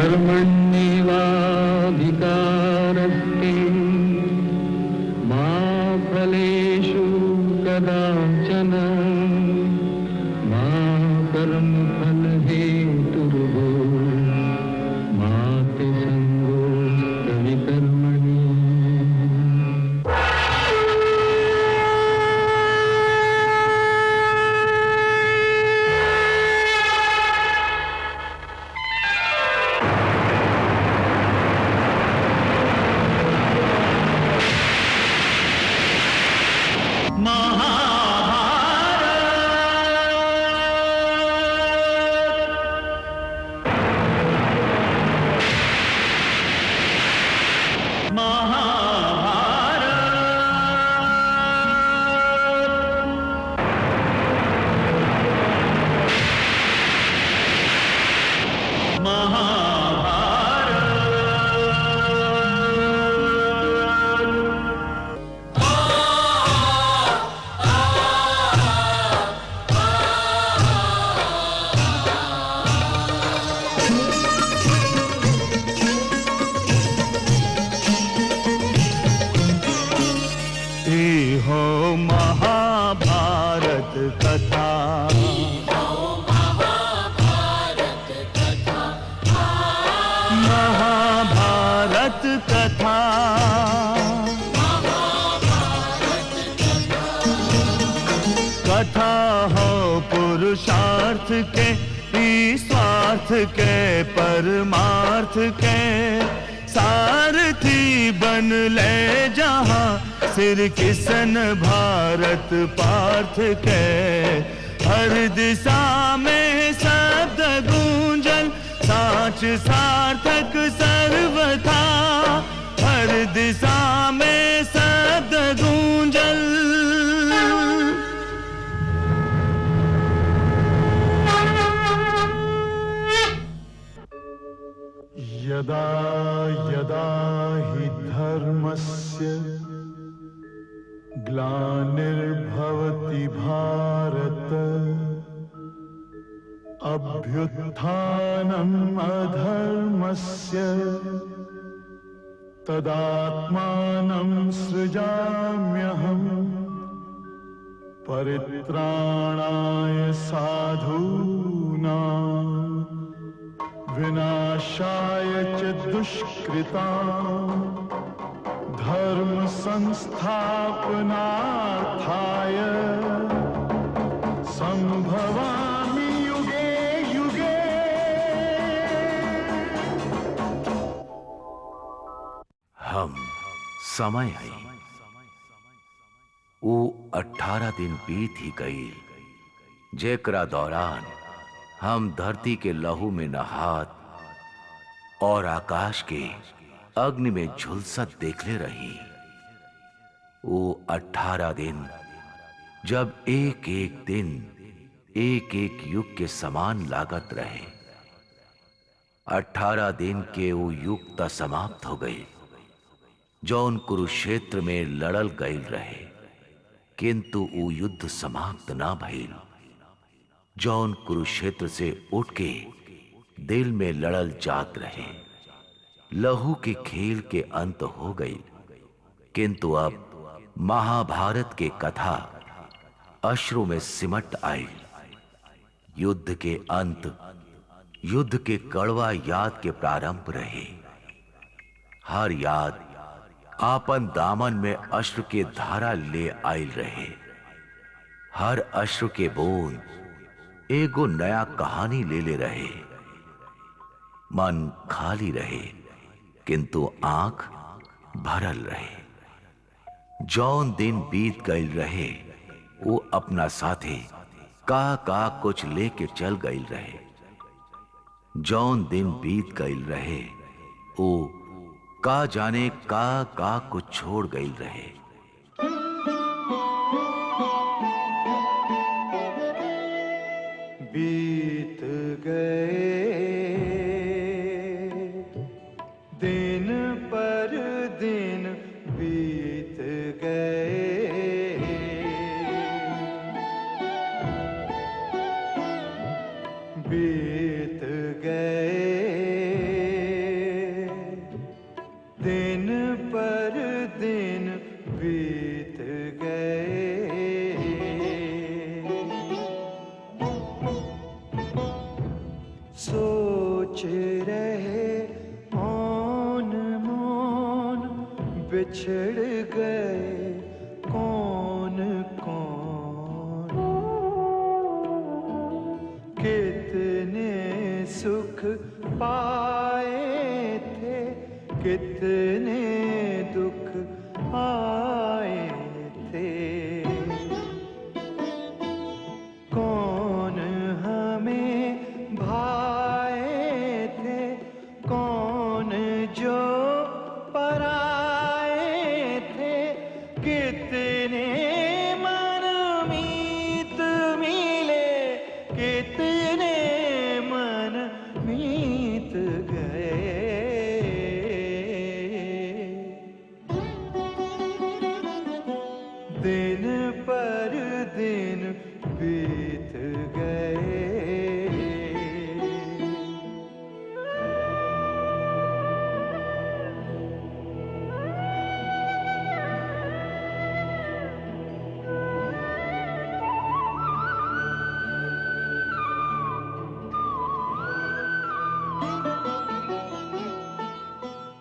कर्मण्येवाधिकारस्ते मा फलेषु कदाचन मा कर्मफलहेतुर्भो मा ते सङ्गोऽस्त्वपि कर्मणि। हो महाभारत कथा, महाभारत कथा, कथा हो पुरुषार्थ के, स्वार्थ के, परमार्थ के, सारथी बन ले जहां सिर किसन भारत पार्थ के। हर दिशा में शब्द गूंजन साच सार्थक सर्वथा, हर दिशा में शब्द गूंजन। यदा यदा हि धर्मस्य ग्लानिर्भवति भारत, अभ्युत्थानम् अधर्मस्य तदात्मानं सृजाम्यहम्, परित्राणाय साधूनां विनाशाय च दुष्कृताम्, धर्म संस्थापनार्थाय संभवामि युगे युगे। हम समय है वो 18 दिन बीत ही गई, जेकरा दौरान हम धरती के लहू में नहात और आकाश के अग्नि में झुलसत देखले रही। वो 18 दिन जब एक एक दिन एक एक युग के समान लागत रहे। 18 दिन के वो युग त समाप्त हो गई जौन कुरुक्षेत्र में लड़ल गईल रहे, किंतु वो युद्ध समाप्त ना भइल जौन कुरुक्षेत्र से उठ के दिल में लड़ल जात रहे। लहू के खेल के अंत हो गई, किंतु अब महाभारत के कथा अश्रु में सिमट आई। युद्ध के अंत, युद्ध के कड़वा याद के प्रारंभ रहे। हर याद आपन दामन में अश्रु के धारा ले आयल रहे। हर अश्रु के बूंद एगो नया कहानी ले ले रहे। मन खाली रहे, किंतु आंख भरल रहे। जौन दिन बीत गईल रहे, वो अपना साथे का कुछ लेके चल गईल रहे। जौन दिन बीत गईल रहे, वो का जाने का कुछ छोड़ गईल रहे। बीत गए दिन पर दिन, बीत गए बीत गए सोच रहे मौन मौन बिछड़ गए कौन कौन। कितने सुख पाए थे कितने दुख आए थे। कौन हमें भाए थे कौन जो पराए थे। कितने मनमीत मिले कितने मनमीत गए। दिन पर दिन बीत गए।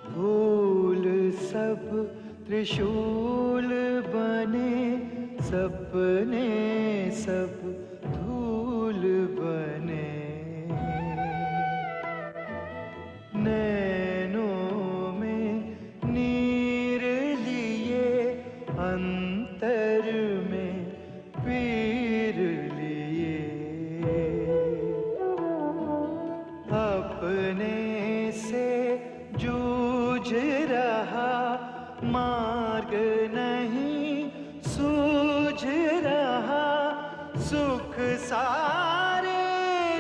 फूल सब त्रिशूल बने सपने सब धूल बने। नैनों में नीर लिए अंतर में पीर लिए। अपने से जूझ रहा मार्ग नहीं सूझ रहा। सुख सारे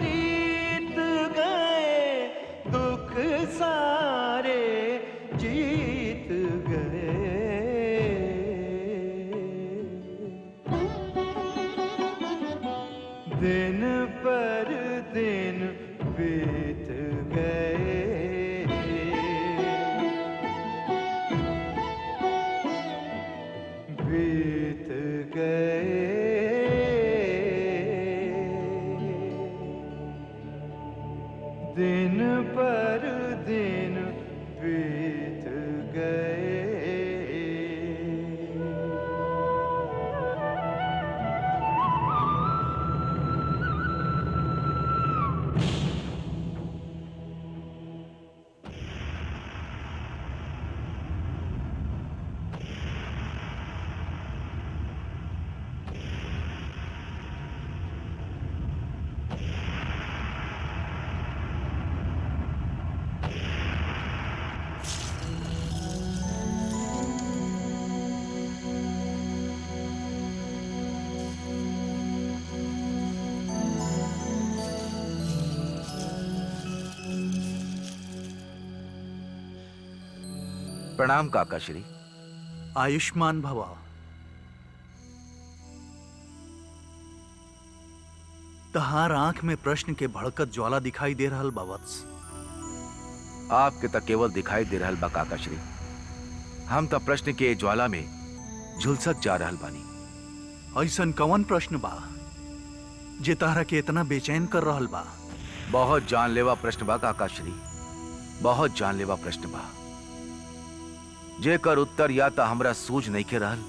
रीत गए दुख सारे जीत गए। दिन पर दिन बीत गए। बीत गए। दिन पर दिन बीत गए। प्रणाम काका श्री। आयुष्मान भवा। तहार आंख में प्रश्न के भड़कत ज्वाला दिखाई दे रहल बा वत्स। आपके तक केवल दिखाई दे रहल बा काका श्री। हम तो प्रश्न के ज्वाला में झुलसत जा रहल बानी। ऐसन कौन प्रश्न बा जे तहरा के इतना बेचैन कर रहल बा? बहुत जानलेवा प्रश्न बा काका श्री, बहुत जानलेवा प्रश्न बा जेकर उत्तर या तो हमरा सूझ नहीं के रहल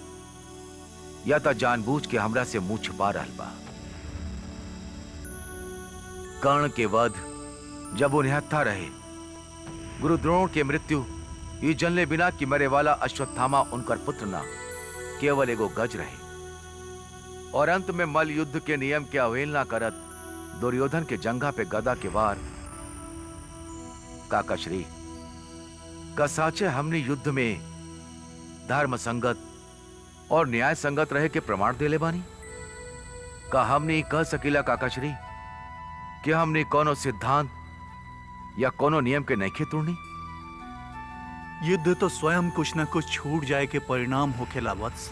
या तो जानबूझ के हमरा से मुंह छुपा रहल बा। कर्ण के वध जब उन्हें हत्था रहे, गुरु द्रोण के मृत्यु ये जनले बिना कि मरे वाला अश्वत्थामा उनकर पुत्र ना केवल एगो गज रहे, और अंत में मल युद्ध के नियम के अवहेलना करत दुर्योधन के जंघा पे गदा के वार। काका श्री का साचे हमने युद्ध में धर्म संगत और न्याय संगत रहे के प्रमाण देले बानी? का हमने कह सकीला काका श्री कि हमने कोनो सिद्धांत या कोनो नियम के नहीं तोड़नी? युद्ध तो स्वयं कुछ न कुछ छूट जाए के परिणाम होखेला वत्स।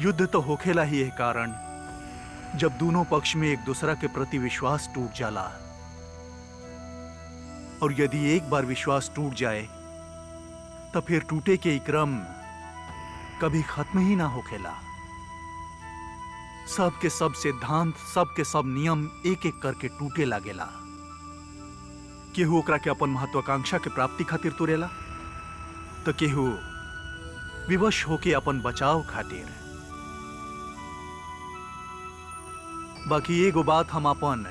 युद्ध तो होखेला ही है कारण जब दोनों पक्ष में एक दूसरा के प्रति विश्वास टूट जाला, और यदि एक बार विश्वास टूट जाए तो फिर टूटे के क्रम कभी खत्म ही ना होखेला। सब के सब सिद्धांत, सब के सब नियम एक एक करके टूटे लागेला। केहू ओकरा के अपन महत्वाकांक्षा के प्राप्ति खातिर तुरेला, तो केहू विवश होके अपन बचाव खातिर। बाकी एगो बात हम अपन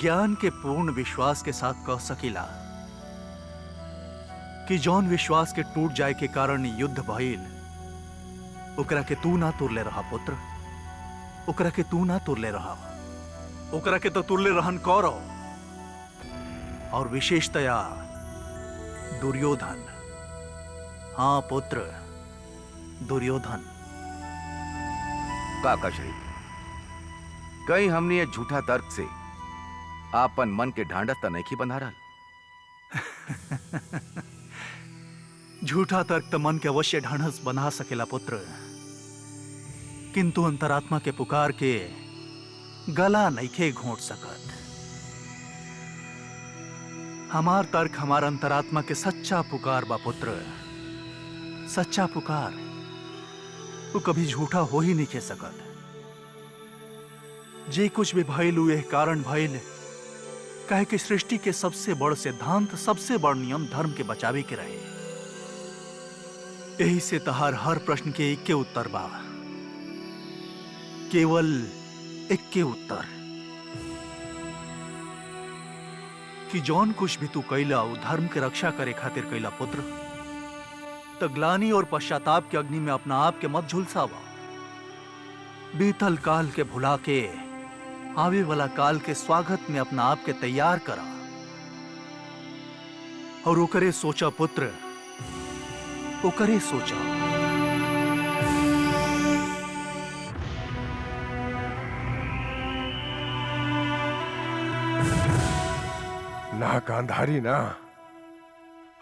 ज्ञान के पूर्ण विश्वास के साथ कह सकीला कि जौन विश्वास के टूट जाए के कारण युद्ध भइल, ओकरा के तू ना तुरले रहा पुत्र, ओकरा के तू ना तुरले रहा। ओकरा के तो तुरले रहन कौरव और विशेषतया दुर्योधन। हाँ पुत्र, दुर्योधन। काका श्री, कहीं हमने ये झूठा तर्क से आपन मन के ढांढस त नहीं बंधा रहा। झूठा तर्क तो मन के अवश्य ढांढस बना सकेला पुत्र, किंतु अंतरात्मा के पुकार के गला नइखे घोंट सकत। हमार तर्क हमार अंतरात्मा के सच्चा पुकार बा पुत्र, सच्चा पुकार। वो कभी झूठा हो ही नहीं के सकत। जे कुछ भी भइल हुए कारण भइल, कहे कि सृष्टि के सबसे बड़ सिद्धांत, सबसे बड़ नियम धर्म के बचावे के रहे। यही से तहार हर प्रश्न के एक के उत्तर बा, केवल एक के उत्तर, कि जौन कुछ भी तू कैला वो धर्म के रक्षा करे खातिर कैला पुत्र। तो ग्लानि और पश्चाताप के अग्नि में अपना आप के मत झुलसावा। बीतल काल के भुला के आवे वाला काल के स्वागत में अपना आप के तैयार करा और ओकरे सोचा पुत्र, ओकरे सोचा। ना गांधारी ना,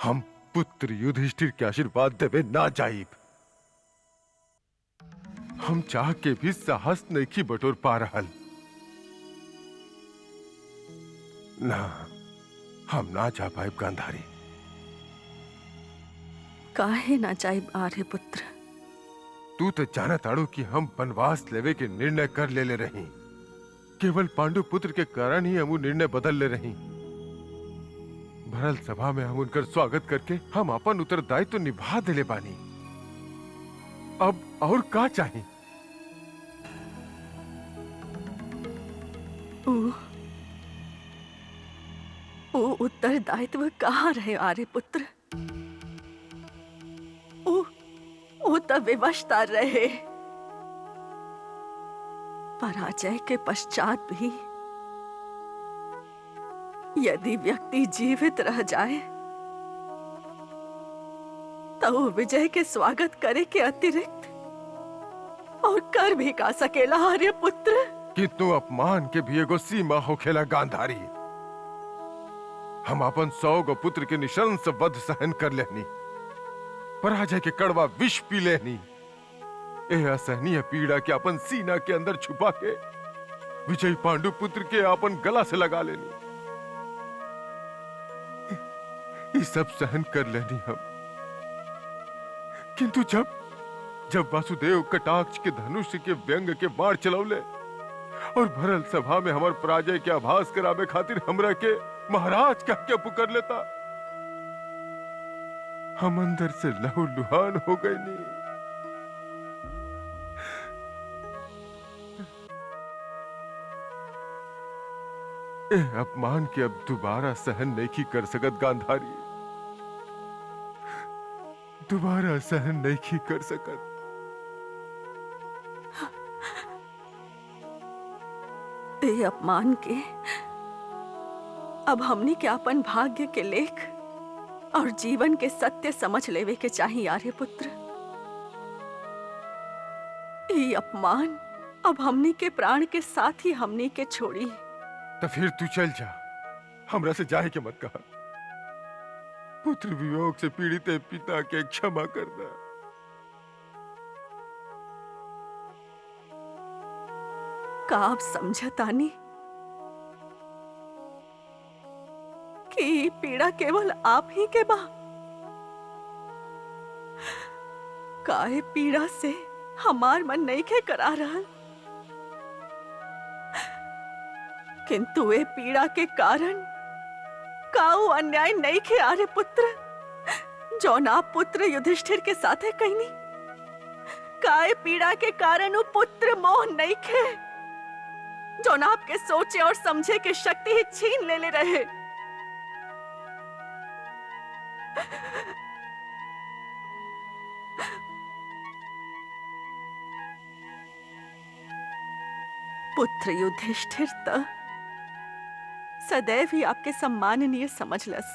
हम पुत्र युधिष्ठिर के आशीर्वाद देवे ना जाइब। हम चाह के भी साहस नहीं बटोर पा रहल। ना, हम ना जा पाए गांधारी। काहे ना जाइब आर्य पुत्र? तू तो जानत आड़ू कि हम वनवास लेवे के निर्णय कर ले रही। केवल पांडु पुत्र के कारण ही हम निर्णय बदल ले रही। भरल सभा में हम उनकर स्वागत करके हम अपन उत्तरदायित्व तो निभा दिले बानी। अब और का चाहिए? ओ उत्तरदायित्व कहाँ रहे आर्य पुत्र? ओ तो विवशता रहे। पराजय के पश्चात भी यदि व्यक्ति जीवित रह जाए तो वो विजय के स्वागत करे के अतिरिक्त और कर भी का सकेला आर्य पुत्र? कितनु अपमान के भी एगो सीमा होखेला गांधारी। हम अपन 100 गो पुत्र के निशंस वध सहन कर लेनी, पराजय के कड़वा विष पी लेनी। यह असहनीय पीड़ा के अपन सीना के अंदर छुपा के विजयी पांडु पुत्र के अपन गला से लगा लेनी। ये सब सहन कर लेनी हम, किंतु जब वासुदेव कटाक्ष के धनुष के व्यंग के बाण चलौले और भरल सभा में हमार पराजय के आभास करावे खातिर हमरा के महाराज कह के पुकार लेता, हम अंदर से लहूलुहान हो गए नी। ए अपमान के अब दोबारा सहन नहीं कर सकत गांधारी, दोबारा सहन नहीं कर सकत। ते अपमान के अब हमनी के अपन भाग्य के लेख और जीवन के सत्य समझ लेवे के चाहिए आर्य पुत्र। ये अपमान अब हमनी के प्राण के साथ ही हमनी के छोड़ी। तो फिर तू चल जा, हमरा से जाए के मत कहा। पुत्र वियोग से पीड़ित पिता के क्षमा कर दे। का आप समझतानी कि पीड़ा केवल आप ही के बा? काहे पीड़ा से हमार मन नहीं के करा रहल? किंतु ए पीड़ा के कारण काऊ अन्याय नहीं खे आर्य पुत्र जो ना पुत्र युधिष्ठिर के साथे कहनी काय पीड़ा के कारण वो पुत्र मोह नहीं खे जो ना आपके सोचे और समझे की शक्ति ही छीन ले रहे। पुत्र युधिष्ठिर त सदैव ही आपके सम्माननीय समझलस,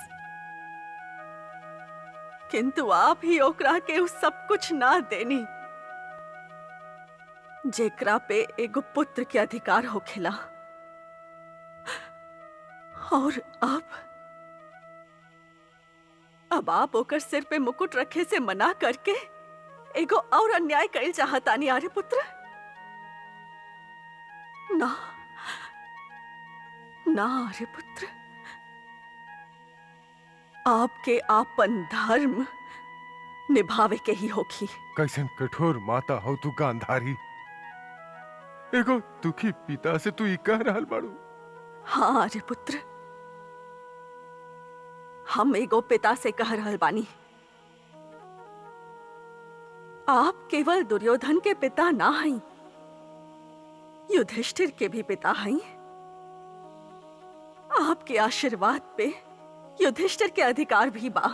किंतु आप ही ओकरा के उस सब कुछ ना देनी जेकरा पे एगो पुत्र के अधिकार होखेला। और अब आप ओकर सिर पे मुकुट रखे से मना करके एगो और अन्याय कइल चाहतानी आर्य पुत्र। ना ना आर्य पुत्र, आपके आपन धर्म निभावे के ही होखी। कैसन कठोर माता हो तू गांधारी, एगो दुखी पिता से तू ई कह रहल बाड़ू। हाँ आर्य पुत्र, हम एगो पिता से कह रहल बानी। आप केवल दुर्योधन के पिता ना हई, युधिष्ठिर के भी पिता हई। आपके आशीर्वाद पे युधिष्ठिर के अधिकार भी बा।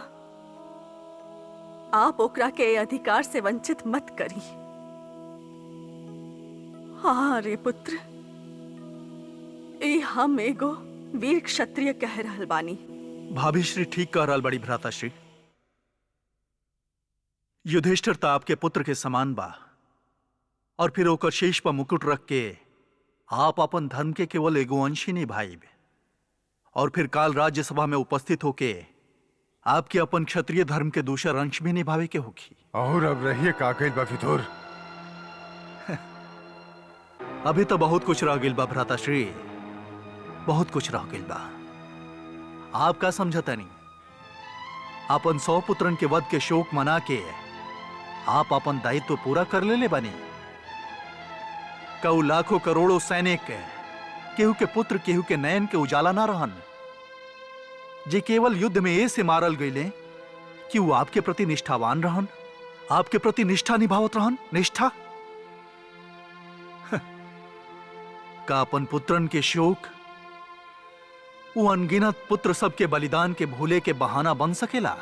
आप ओकरा के अधिकार से वंचित मत करी। हाँ रे पुत्र, ए हम एगो वीर क्षत्रिय कह रहल बानी। भाभी श्री ठीक कह रहल बड़ी भ्राताश्री। युधिष्ठिर तो आपके पुत्र के समान बा, और फिर ओकर शीश पर मुकुट रख के आप अपन धर्म के केवल एगो अंश ही निभाइब, और फिर काल राज्यसभा में उपस्थित होके आपके अपन क्षत्रिय धर्म के दूसर अंश भी निभावे के होगी। और अब रहिए का कइल बा विदुर। अभी तो बहुत कुछ रह गिल बा भ्राताश्री, बहुत कुछ रह गिल बा। आप का समझता नहीं, अपन 100 पुत्रन के वध के शोक मना के आप अपन दायित्व पूरा कर ले बानी। कऊ लाखों करोड़ों सैनिक केहू के पुत्र केहू के नयन के उजाला ना रहन, जे केवल युद्ध में ऐसे मारल गईले कि वो आपके प्रति निष्ठावान रहन, आपके प्रति निष्ठा निभावत रहन। निष्ठा का अपन पुत्रन के शोक वो अनगिनत पुत्र सबके बलिदान के भूले के बहाना बन सकेला?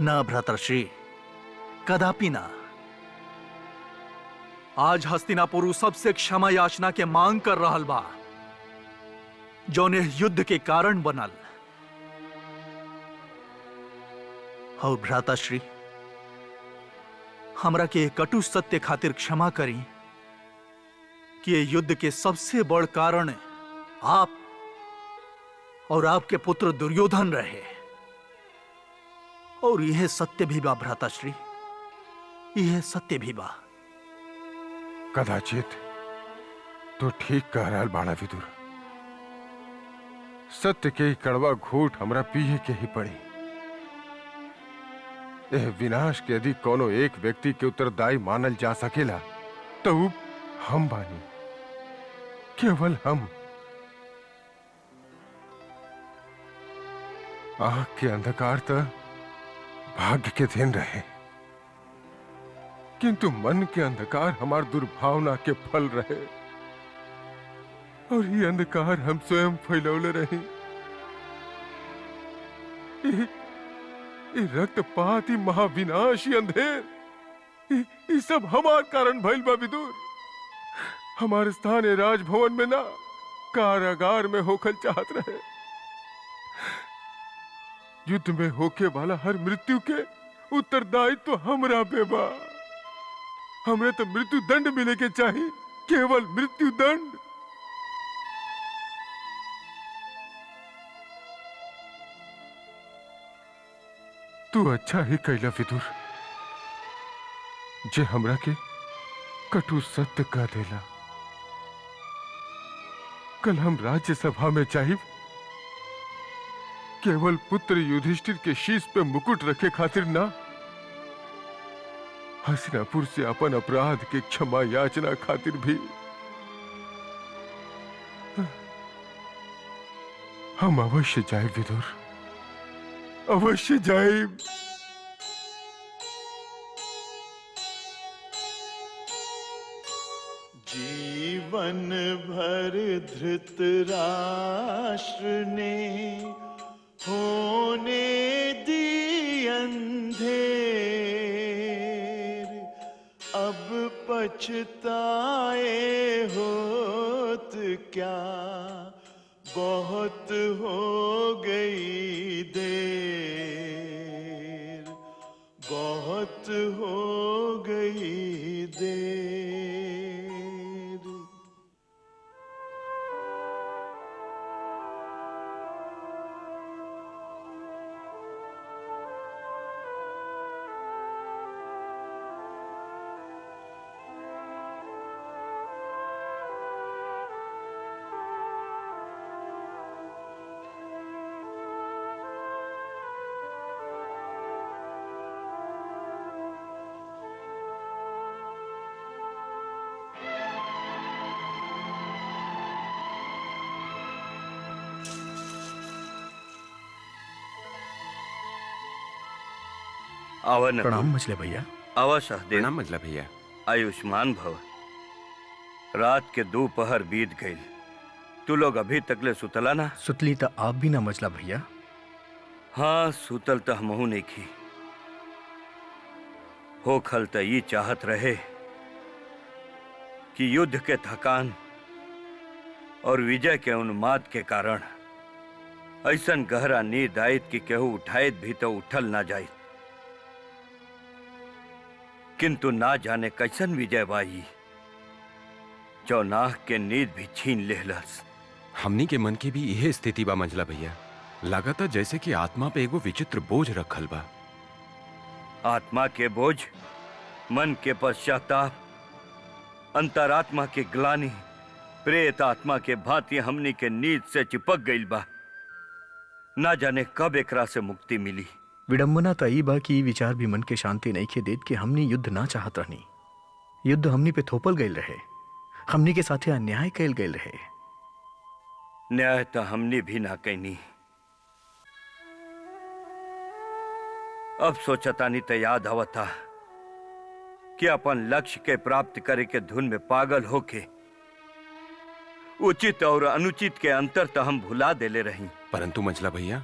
ना भ्रातृश्री, कदापि ना। आज हस्तिनापुर सबसे क्षमा याचना के मांग कर रहल बा, जौने युद्ध के कारण बनल। और भ्राताश्री, हमरा के कटु सत्य खातिर क्षमा करी कि ये युद्ध के सबसे बड़ कारण आप और आपके पुत्र दुर्योधन रहे। और यह सत्य भी बा भ्राताश्री, यह सत्य भी बा। कदाचित तो ठीक कह रहल बाड़ा विदुर। सत्य के कड़वा घूट हमरा पिए के ही पड़ी। यह विनाश के यदि कोनो एक व्यक्ति के उत्तरदायी मानल जा सकेला तो हम बानी, केवल हम। आँख के अंधकार तो भाग्य के दिन रहे, किंतु मन के अंधकार हमार दुर्भावना के फल रहे, और ये अंधकार हम स्वयं फैलौले रहे। ये रक्तपात, ये महाविनाश, ये अंधेर, ये सब हमार कारण भइल बा विदुर। हमारे स्थान ये राजभवन में ना कारागार में होखल चाहत रहे। युद्ध में होके वाला हर मृत्यु के उत्तरदायित्व तो हमरा पे बा। हमरे तो मृत्यु दंड मिले के चाहिए, केवल मृत्यु दंड। तू अच्छा ही कैला विदुर, जे हमरा के कटु सत्य कह देला। कल हम राज्यसभा में चाहिए केवल पुत्र युधिष्ठिर के शीश पे मुकुट रखे खातिर ना, हस्तिनापुर से अपन अपराध के क्षमा याचना खातिर भी। हम अवश्य जाए विदुर, अवश्य जाए। जीवन भर धृतराष्ट्र ने होने दी अंधेर, अब पछताए होत क्या, बहुत हो गई देर, बहुत हो गई देर। आवन प्रणाम मछले भैया। आवा सहदेव। प्रणाम मजला भैया। आयुष्मान भव। रात के दोपहर बीत गई, तू लोग अभी तकले सुतला ना? सुतली तो आप भी ना मजला भैया। हाँ, सुतल तो हमहू नहीं की। हो खल तो ये चाहत रहे कि युद्ध के थकान और विजय के उन्माद के कारण ऐसन गहरा नींद आयत कि केहू उठायत भी तो उठल ना जायत, किंतु ना जाने कैसन विजय बाई जो नाह के नींद भी छीन लेहलस। हमनी के मन की भी यह स्थिति बा मजला भैया। लगाता जैसे कि आत्मा पे एगो विचित्र बोझ रखल बा। आत्मा के बोझ, मन के पश्चाताप, अंतरात्मा के ग्लानि, प्रेत आत्मा के भांति हमनी के नींद से चिपक गईल बा। ना जाने कब एकरा से मुक्ति मिली। विडंबना तो ई बा कि ई विचार भी मन के शांति नहीं खे देत कि हमनी युद्ध ना चाहत रहनी। युद्ध हमनी पे थोपल गईल रहे, हमनी के साथे अन्याय कैल गईल रहे। न्याय तो हमनी भी ना कैनी। अब सोचतानी तो याद आवता कि अपन लक्ष्य के प्राप्त करे के धुन में पागल होके उचित और अनुचित के अंतर तो हम भुला देले रही। परंतु मजला भैया,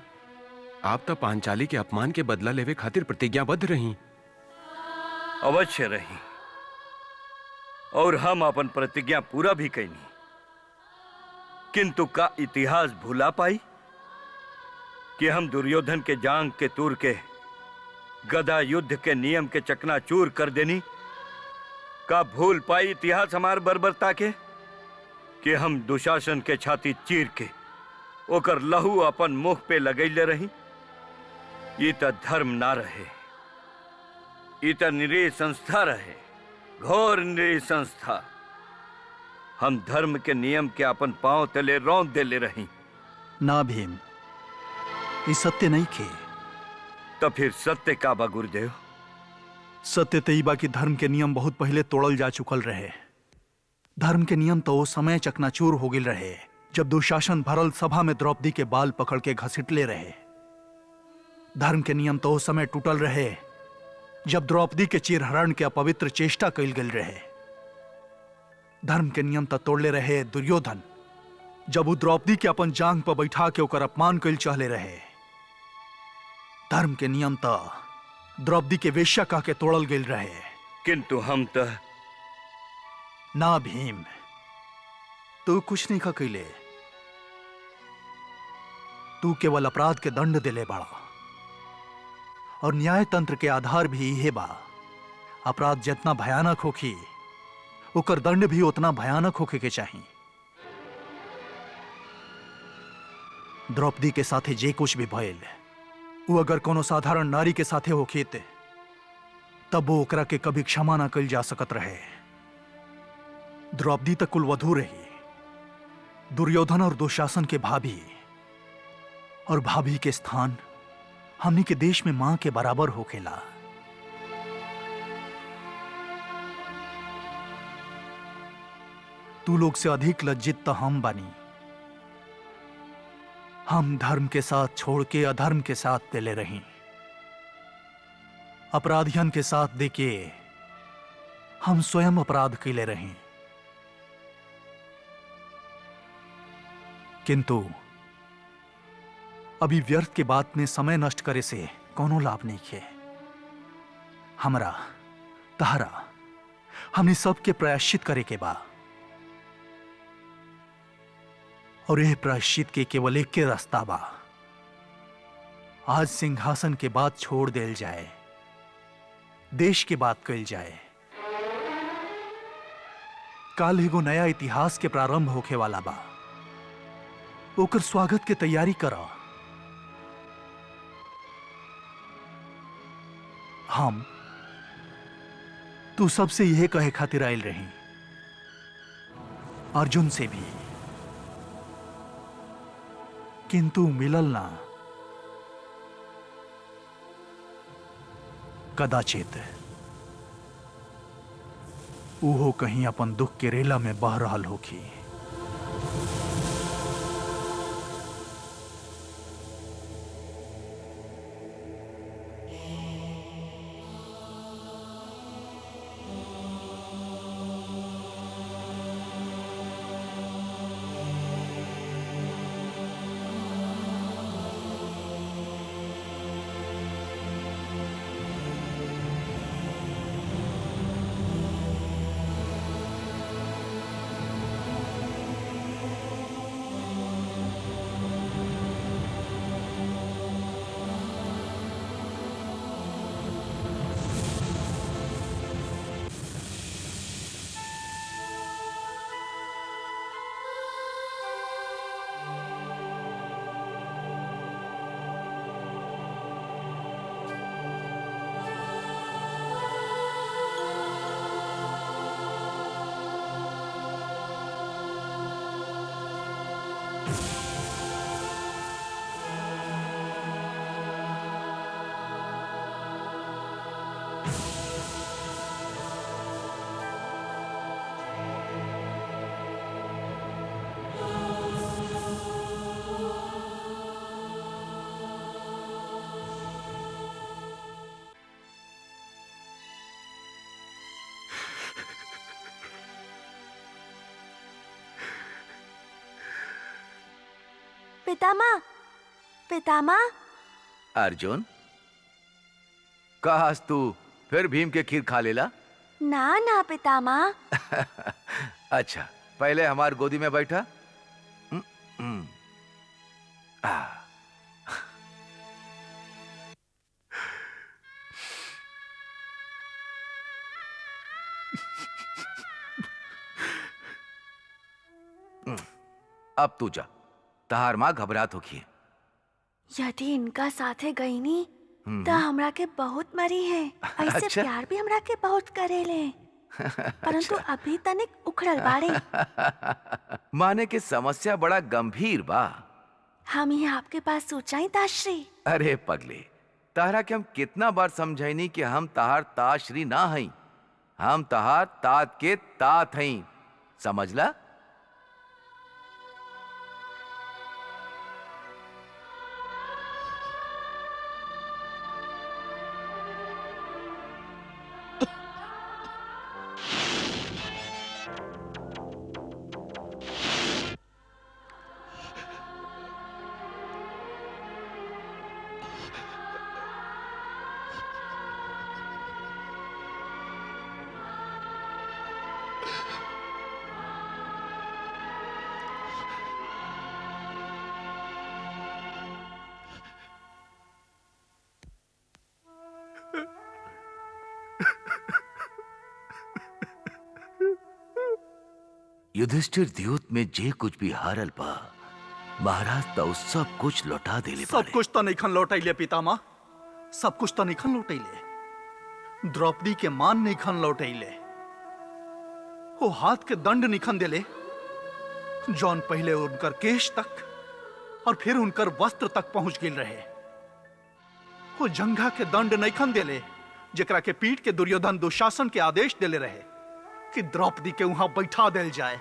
आप तो पांचाली के अपमान के बदला लेवे खातिर प्रतिज्ञाबद्ध रही। अवश्य रही, और हम अपन प्रतिज्ञा पूरा भी कैनी, किंतु का इतिहास भुला पाई कि हम दुर्योधन के जांग के तूर के गदा युद्ध के नियम के चकनाचूर कर देनी? का भूल पाई इतिहास हमार बर्बरता के कि हम दुशासन के छाती चीर के ओकर लहू अपन मुख पे लगैले रही? ये तो धर्म ना रहे, ये तो निरीह संस्था रहे, घोर निरीह संस्था। हम धर्म के नियम के अपन पांव तले रौंद देले रही। ना भीम, ये सत्य नहीं खे। तो फिर सत्य का बा गुरुदेव? सत्य तई बा कि धर्म के नियम बहुत पहले तोड़ल जा चुकल रहे। धर्म के नियम तो उस समय चकनाचूर हो गिल रहे जब दुशासन भरल सभा में द्रौपदी के बाल पकड़ के घसीटले रहे। धर्म के नियम तो उस समय टूटल रहे जब द्रौपदी के चिरहरण के अपवित्र चेष्टा कैल गेल रहे। धर्म के नियम तो तोड़ले रहे दुर्योधन जब वो द्रौपदी के अपन जांग पर बैठा के ओकर अपमान कैल चाहले रहे। धर्म के नियम तो द्रौपदी के वेश्या कह के तोड़ल गेल रहे। किंतु हम तो ना भीम, तू कुछ नहीं कैले। तू केवल अपराध के दंड दिले बड़ा, और न्याय तंत्र के आधार भी यह बा। अपराध जितना भयानक होखी ओकर दंड भी उतना भयानक होखे के चाहिए। द्रौपदी के साथे जे कुछ भी भयल वो अगर कोनो साधारण नारी के साथे होखीते तब वो ओकरा के कभी क्षमा ना कल जा सकत रहे। द्रौपदी तक कुलवधू रही, दुर्योधन और दुशासन के भाभी, और भाभी के स्थान हमनी के देश में मां के बराबर होखेला। तू लोग से अधिक लज्जित तो हम बानी। हम धर्म के साथ छोड़ के अधर्म के साथ देले रही, अपराधियन के साथ देके हम स्वयं अपराध कैले रही। किंतु अभी व्यर्थ के बात में समय नष्ट करे से कोनो लाभ नहीं है। हमरा तहरा हमने सबके प्रायश्चित करे के बा, और यह प्रायश्चित के केवल एक के रास्ता बा। आज सिंहासन के बात छोड़ देल जाए, देश के बात कल जाए। काल एगो नया इतिहास के प्रारंभ होखे वाला बा, ओकर स्वागत के तैयारी करा। हम तू सबसे यह कहे खातिर आयल रही, अर्जुन से भी, किंतु मिलल ना। कदाचित उहो कहीं अपन दुख के रेला में बह रहल होखी। पितामह, पितामह। अर्जुन, कहास तू फिर भीम के खीर खा लेला? ना ना पितामह। अच्छा, पहले हमार गोदी में बैठा। अब तू जा, तहार माँ घबरात होखी। यदि इनका साथे गई नी तो हमरा के बहुत मरी है। ऐसे अच्छा? प्यार भी हमरा के बहुत करेले, परंतु अभी तनिक उखड़ल बाड़े। माने के समस्या बड़ा गंभीर बा। हम ही आपके पास सोचाई ताश्री। अरे पगले, तारा के हम कितना बार समझाइनी कि हम तहार ताश्री ना हई, हम तहार तात के तात हई, समझला? युधिष्ठिर द्यूत में जे कुछ भी हारल बा, महाराज तो सब कुछ लौटा देले। सब कुछ तो नहीं खन लौटैले पितामह, सब कुछ तो नहीं खन लौटैले। द्रौपदी के मान नहीं खन लौटैले, वो हाथ के दंड नहीं खन देले, जौन पहले उनकर केश तक और फिर उनकर वस्त्र तक पहुंच गए रहे। वो जंघा के दंड नहीं खन देले, जेकरा के पीठ के दुर्योधन दुशासन के आदेश देले रहे कि द्रौपदी के वहां बैठा देल जाए।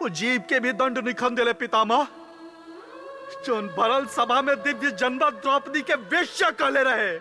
वो जीव के भी दंड निखन देले पितामह, जोन भरल सभा में दिव्य जन्नत द्रौपदी के वेश्या कहले रहे।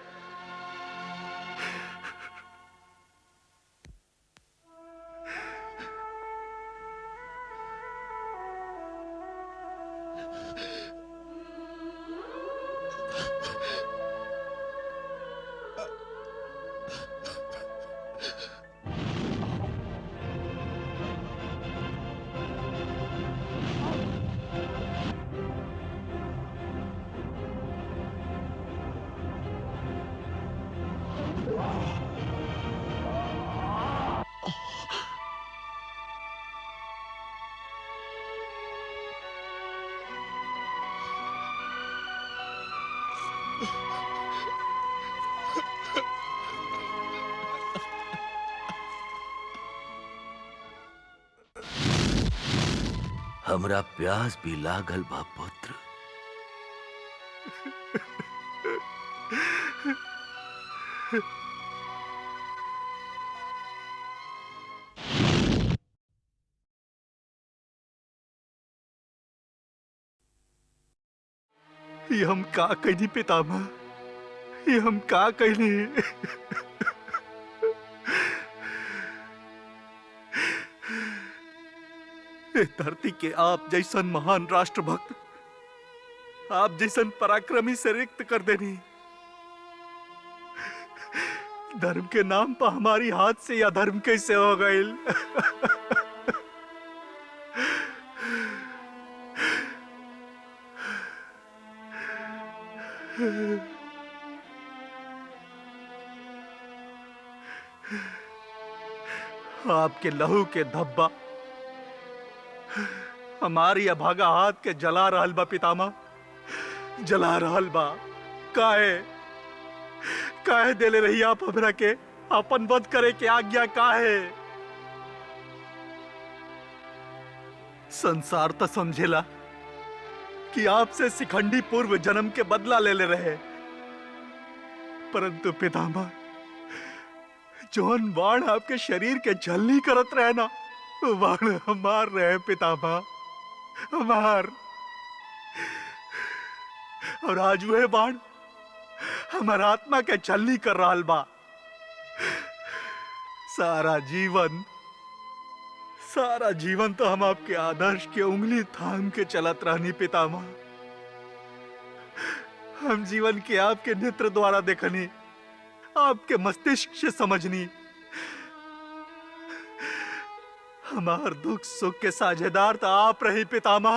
हमरा प्यास भी लागल बा पुत्र। ये हम का कहनी पितामह, ये हम का कहनी। धरती के आप जैसन महान राष्ट्रभक्त, आप जैसन पराक्रमी से रिक्त कर देनी। धर्म के नाम पर हमारी हाथ से या धर्म कैसे हो गई। आपके लहू के धब्बा हमारी अभागा हाथ के जला रहल बा पितामह, जला रहल बा। काहे काहे देले रही आप हमरा के अपन वध करे के आज्ञा? काहे? संसार तो समझेला कि आपसे शिखंडी पूर्व जन्म के बदला ले ले रहे, परंतु पितामह जौन बाण आपके शरीर के जलनी करत रहे ना, बाण हमार रहे पितामह, हमार। और आज वह बाण हमार आत्मा के छलनी कर रहा बा। सारा जीवन तो हम आपके आदर्श के उंगली थाम के चलत रहनी पितामह। हम जीवन के आपके नेत्र द्वारा देखनी, आपके मस्तिष्क से समझनी। हमार दुख सुख के साझेदार तो आप रही पितामह।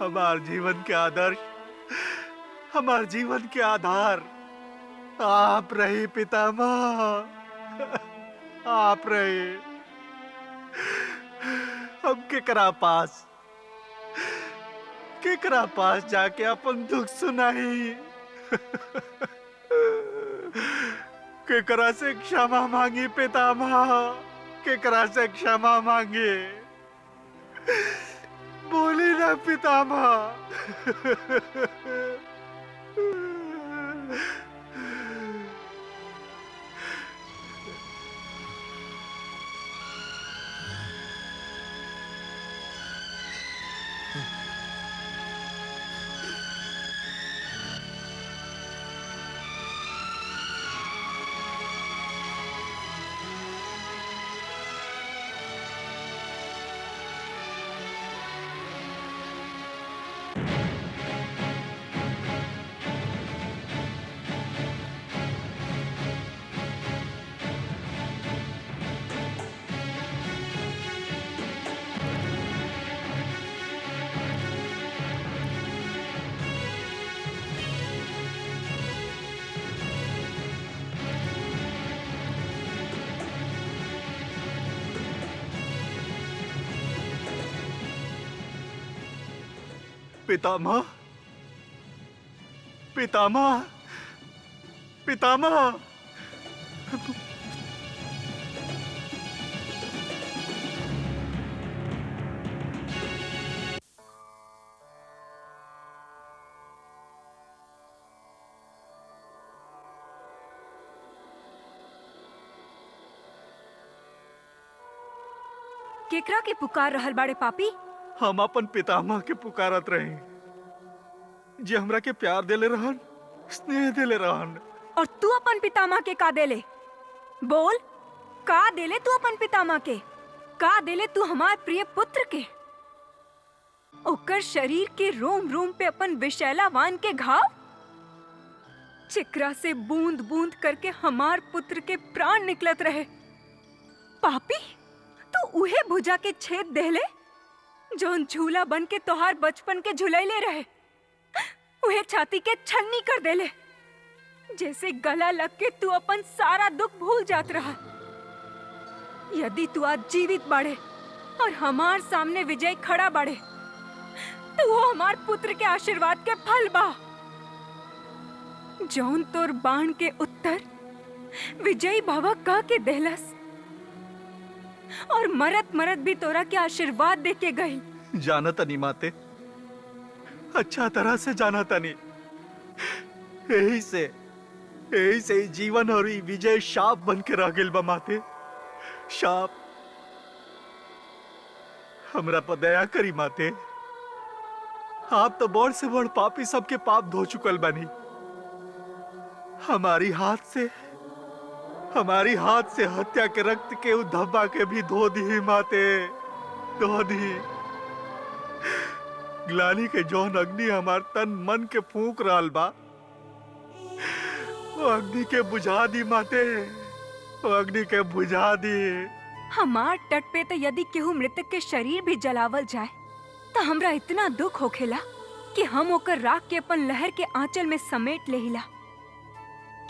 हमार जीवन के आदर्श, हमार जीवन के आधार आप रही पितामह, आप रही। हम केकरा पास जाके अपन दुख सुनाई, केकरा से क्षमा मांगी पितामह, केकरा से क्षमा मांगी? बोली ना पितामह। पितामह, पितामह, पितामह। केकरा के पुकार रहल बाड़े पापी? हम अपन पितामह के पुकारत रहे, जे हमरा के प्यार देले रहन, स्नेह देले रहन। और तू अपन पितामह के का देले? बोल, का देले तू अपन पितामह के? का देले तू हमार प्रिय पुत्र के? ओकर शरीर के रोम रोम पे अपन विशैला वान के घाव, चिकरा से बूंद बूंद करके हमार पुत्र के प्राण निकलत रहे। पापी, तू उहे भुजा के छेद देले जौन झूला बन के तोहार बचपन के झुलैले रहे। उहे छाती के छलनी कर देले, जैसे गला लग के तू अपन सारा दुख भूल जात रहा। यदि तू आज जीवित बाड़े और हमार सामने विजय खड़ा बाड़े, तो वो हमार पुत्र के आशीर्वाद के फल बा। जौन तोर बाण के उत्तर विजयी बाबा कह के देहलस, और मरत मरत भी तोरा के आशीर्वाद दे के गई। जाना तनी माते, अच्छा तरह से जाना तनी। यही से ही जीवन और ई विजय शाप बन के रह गेल बा माते। शाप। हमरा पर दया करी माते। आप तो बड़ से बड़ पापी सबके पाप धो चुकल बानी। हमारी हाथ से हत्या के रक्त के उ धब्बा के भी धो दी माते, धो दी। ग्लानी के जौन अग्नि हमार तन मन के फूंक रहल बा, वो अग्नि के बुझा दी माते, वो अग्नि के बुझा दी। हमार तट पे तो यदि केहू मृतक के शरीर भी जलावल जाए तो हमरा इतना दुख होखेला कि हम ओकर राख के अपन लहर के आंचल में समेट लेहिला।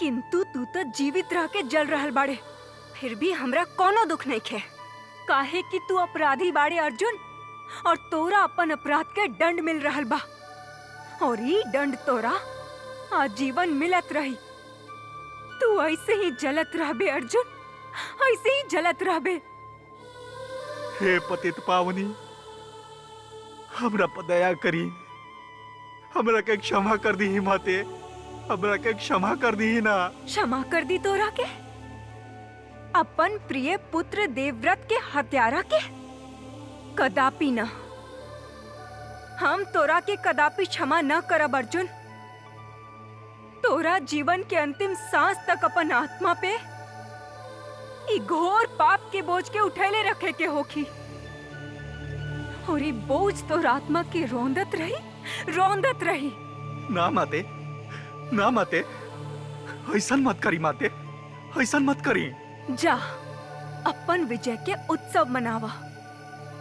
किंतु तू तो जीवित रह के जल रहल बाड़े, फिर भी हमरा कोनो दुख नहीं खे। काहे कि तू अपराधी बाड़े अर्जुन, और तोरा अपन अपराध के दंड मिल रहल बा, और ई दंड तोरा आजीवन मिलत रही। तू ऐसे ही जलत रहबे अर्जुन, ऐसे ही जलत रहबे। हे पतित पावनी, हमरा पर दया करी, हमरा के क्षमा कर दी माते, हमरा के क्षमा कर दी ना। क्षमा कर दी तोरा के? अपन प्रिय पुत्र देवव्रत के हत्यारा के? कदापि न। हम तोरा के कदापि क्षमा न करब अर्जुन। तोरा जीवन के अंतिम सांस तक अपन आत्मा पे ई घोर पाप के बोझ के उठैले रखे के होखी, और ई बोझ तोर आत्मा के रोंदत रही। ना माते, ना माते, ऐसन मत करी माते, ऐसन मत करी। जा, अपन विजय के उत्सव मनावा।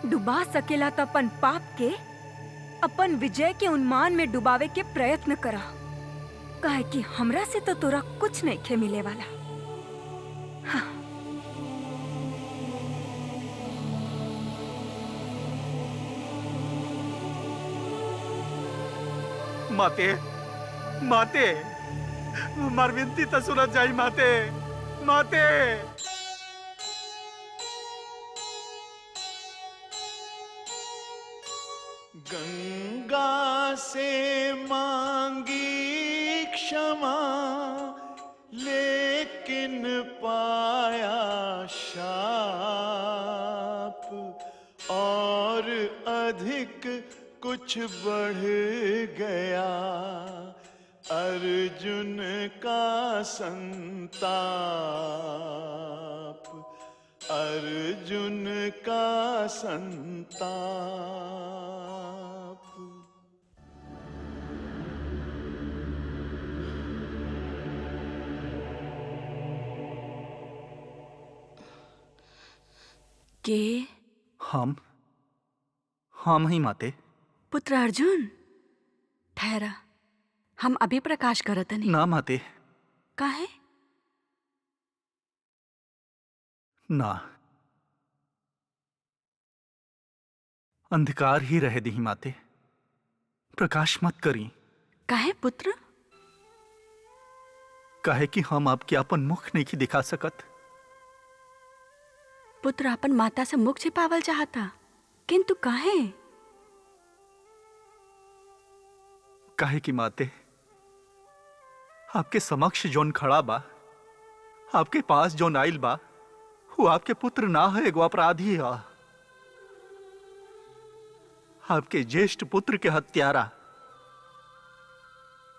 डुबा सकेला तो अपन पाप के अपन विजय के उन्मान में डुबावे के प्रयत्न करा, काहे कि हमरा से तो तोरा कुछ नहीं खे मिले वाला। हाँ। माते, माते, हमार विनती तो सुनत जाई माते, माते। गंगा से मांगी क्षमा, लेकिन पाया शाप, और अधिक कुछ बढ़ गया अर्जुन का संताप, अर्जुन का संताप। के? हम ही माते। पुत्र अर्जुन, ठहरा, हम अभी प्रकाश करत नहीं। ना माते। काहे? ना, अंधकार ही रह दी माते, प्रकाश मत करी। काहे पुत्र? काहे कि हम आपके अपन मुख नहीं दिखा सकत। पुत्र अपन माता से मुख छिपावल चाहता, किंतु काहे? काहे कि माते, आपके समक्ष जोन खड़ा बा, आपके पास जोन आइल बा, वो आपके पुत्र ना है, एगो अपराधी है। आपके ज्येष्ठ पुत्र के हत्यारा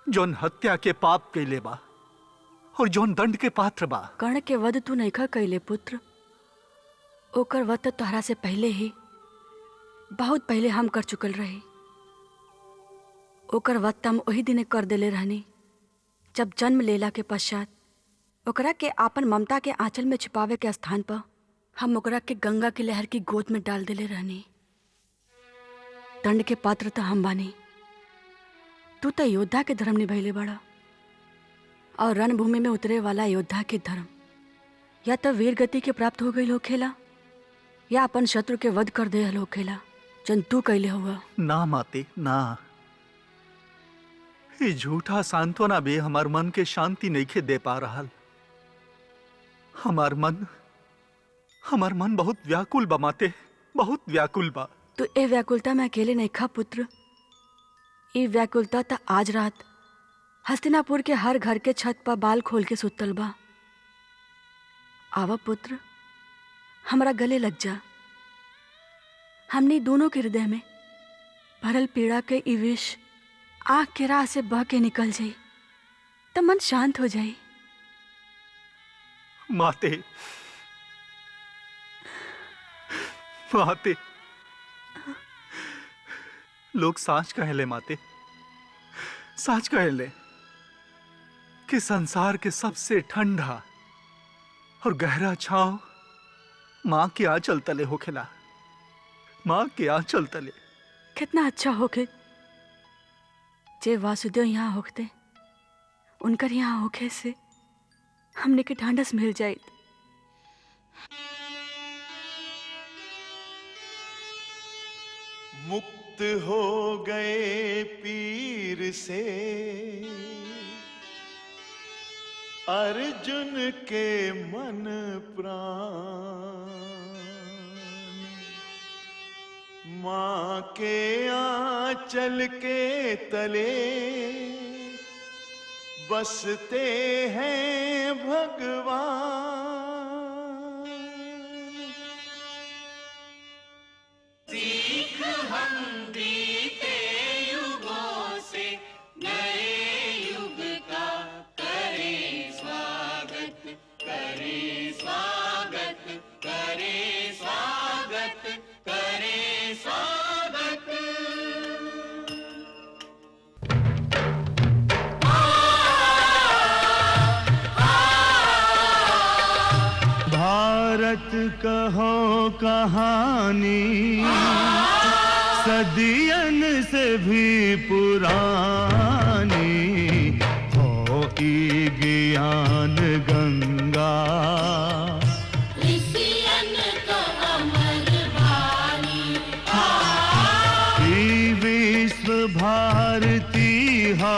जौन हत्या के पाप कैले बा और जौन दंड के पात्र बा। कर्ण के वध तू नैखा कैले पुत्र, ओकर वध तो तोहरा से पहले ही, बहुत पहले हम कर चुकल रहे। ओकर वध तो हम वही दिन कर देले रहनी जब जन्म लेला के पश्चात ओकरा के आपन ममता के आंचल में छिपावे के स्थान पर हम ओकरा के गंगा की लहर की गोद में डाल देले रहनी। दंड के पात्र तो हम बानी, तू तो योद्धा के धर्म निभैले बड़ा, और रणभूमि में उतरे वाला योद्धा के धर्म या तो वीर गति के प्राप्त हो गई होखेला या अपन शत्रु के वध कर दे होखेला, जन तू कैले हुआ। ना माते ना, ये झूठा सांत्वना भी हमार मन के शांति नहीं दे पा रहा। हमार मन बहुत व्याकुल बा माते, बहुत व्याकुल बा। तो ए व्याकुलता में अकेले नहीं खा पुत्र, ये व्याकुलता तो आज रात हस्तिनापुर के हर घर के छत पर बाल खोल के सुतल बा। आवा पुत्र, हमरा गले लग जा। हमने दोनों के हृदय में भरल पीड़ा के ई विष आँख के राह से बह के निकल जाई तो मन शांत हो जाई। माते माते, लोग साच कहले माते, साच कहले कि संसार के सबसे ठंडा और गहरा छांव माँ के आंचल तले होखेला, माँ के आंचल तले। कितना अच्छा होके जे वासुदेव यहाँ होते, उनकर यहाँ होके से हमने के ढांढस मिल जाए। मुक्त हो गए पीर से अर्जुन के मन प्राण, माँ के आंचल के तले बसते हैं भगवान। सीख हम बीते युगों से नए युग का करें स्वागत, करें स्वागत, करें स्वागत, करें स्वागत। भारत कहो कहानी सदियन से भी पुरानी, हो ई ज्ञान गंगा ऋषियन का अमर वाणी, ई विश्व भारती हो